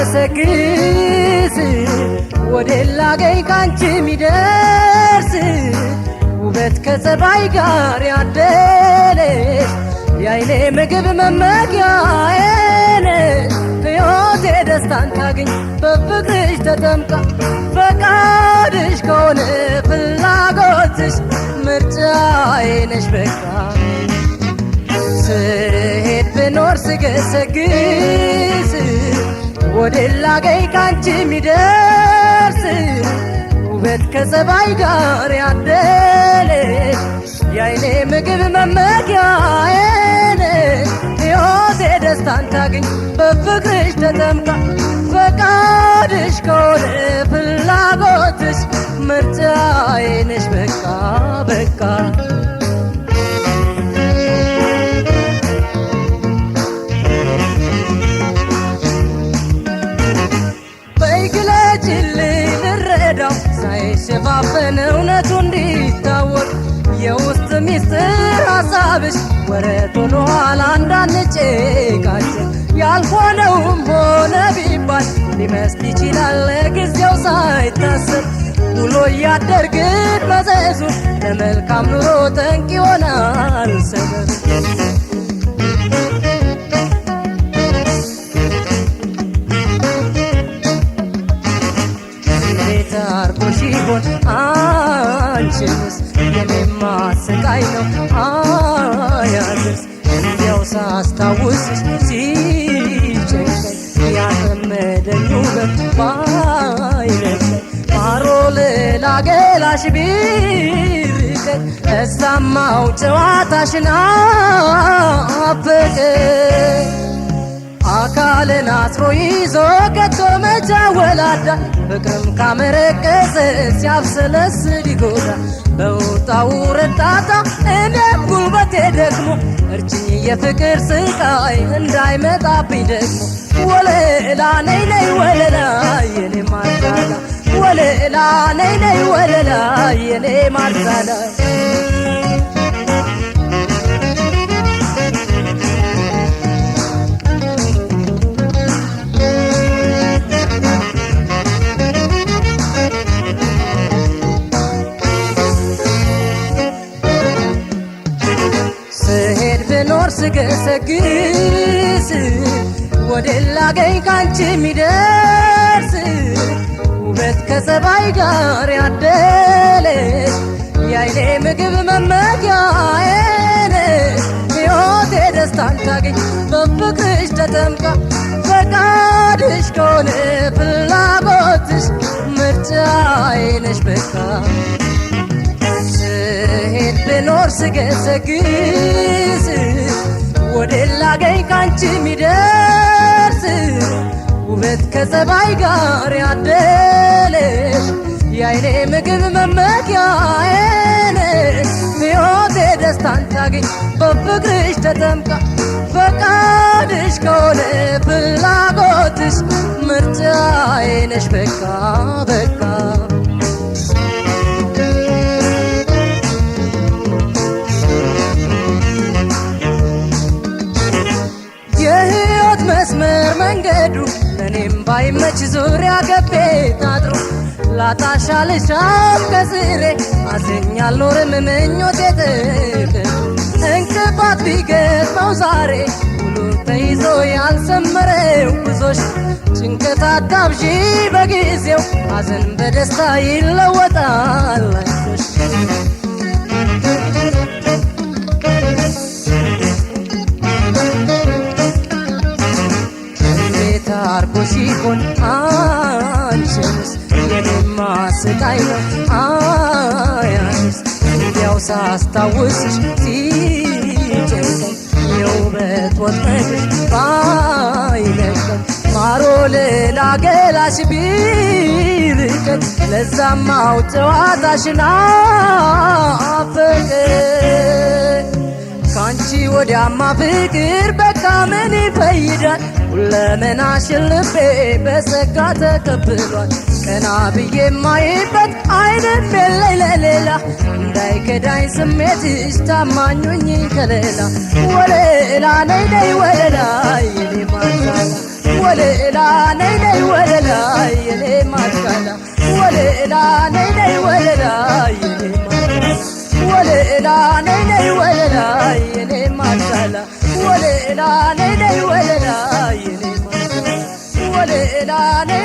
ስገሰግስ ወደላገኝ ካንቺ ሚደርስ ውበት ከጸባይ ጋር ያደለሽ የዓይኔ ምግብ መመኪያዬ ነሽ ሕይወቴ ደስታን ታገኝ በፍቅርሽ ተጠምቃ ፈቃድሽ ከሆነ ፍላጎትሽ ምርጫዬ ነሽ በቃ ስሄድ ብኖር ስገሰግስ ወደላገኝ ካንቺ ሚደርስ ውበት ከጸባይ ጋር ያደለሽ የዓይኔ ምግብ መመኪያዬ ነሽ ሕይወቴ ደስታን ታገኝ በፍቅርሽ ተጠምቃ ፈቃድሽ ከሆነ ፍላጎትሽ ምርጫዬ ነሽ በቃ በቃ ሳይሸፋፈን እውነቱ እንዲታወቅ የውስጥ ሚስጥር ሐሳብሽ ወረት ሆኗል እንዳንጨቃጨቅ ያልሆነውም ሆነ ቢባል ሊመስል ይችላል ለጊዜው ሳይታሰብ ውሎ እያደርግን መዘዙ ለመልካም ኑሮ ጠንቅ ይሆናል ሰበብ ታርጎሽ ይሆን አንቺንስ የኔማ ስቃይ ነው አያድርስ እንዲያው ሳስታውስሽ ሲጨንቀኝ ያጠመደኝ ውበት ባይነቀኝ ማሮ ልላገላሽ ቢርቀኝ እዛማው ጨዋታሽን አፈቀኝ አካልን አስሮ ይዞ ከቶ መቻወላዳ ፍቅርም ካመረቀዘ ሲያብሰለስል ይጎዳ በውጣ ውረድ ጣጣ እኔም ጉልበቴ ደግሞ እርጅኝ የፍቅር ስቃይ እንዳይመጣብኝ ደግሞ ወለላ ነይ ነይ ወለላ የኔ ማርዳላ ወለላ ነይ ነይ ወለላ የኔ ማርዳላ ስገሰግስ ወደላገኝ ካንቺ ሚደርስ ውበት ከጸባይ ጋር ያደለሽ የዓይኔ ምግብ መመኪያዬ ነሽ ሕይወቴ ደስታን ታገኝ በፍቅርሽ ተጠምቃ ፈቃድሽ ከሆነ ፍላጎትሽ ምርጫዬ ነሽ በቃ ስሄድ ብኖር ስገሰግስ ወደላገኝ ካንቺ ሚደርስ ውበት ከጸባይ ጋር ያደለሽ የዓይኔ ምግብ መመኪያዬ ነሽ ሕይወቴ ደስታን ታገኝ በፍቅርሽ ተጠምቃ ፈቃድሽ ከሆነ ፍላጎትሽ ምርጫዬ ነሽ በቃ በቃ መስመር መንገዱ እኔም ባይመች ዙሪያ ገቤ ታጥሮ ላጣሽ አልሻም ከስሬ አዝኜ አልኖርም ምኞቴ ጥቅም እንቅፋት ቢገጥመው ዛሬ ሁሉ ተይዞ ያልሰመረው ጉዞሽ ጭንቀት አታብዢ በጊዜው ሐዘን በደስታ ይለወጣል አይዞሽ ታርጎሽ ይሆን አንቺንስ የኔማ ስቃይ ነው አያንስ እንዲያው ሳስታውስሽ ሲጨንቀኝ የውበት ወጥመድሽ ባይለቀኝ ማሮ ልላገላሽ ቢርቀኝ ለዛማው ጨዋታሽን አፈቀኝ ካንቺ ወዲያማ ፍቅር በቃ ምን ይፈይዳል ሁለመናሽን ልቤ በጸጋ ተቀብሏል ቀና ብዬ ማይበት አይንም የለኝ ለሌላ እንዳይከዳኝ ስሜትሽ ታማኙኝ ከሌላ ወለላ ነይ ነይ ወለላ የኔ ማርዳላ ወለላ ነይ ነይ ወለላ የኔ ማስካላ ወለላ ነይ ነይ ወለላ የኔ ወለላ ነይ ነይ ወለላ የኔ ማስካላ ወለላ ነይ ነይ ወለላ የኔ ወለላ ነይ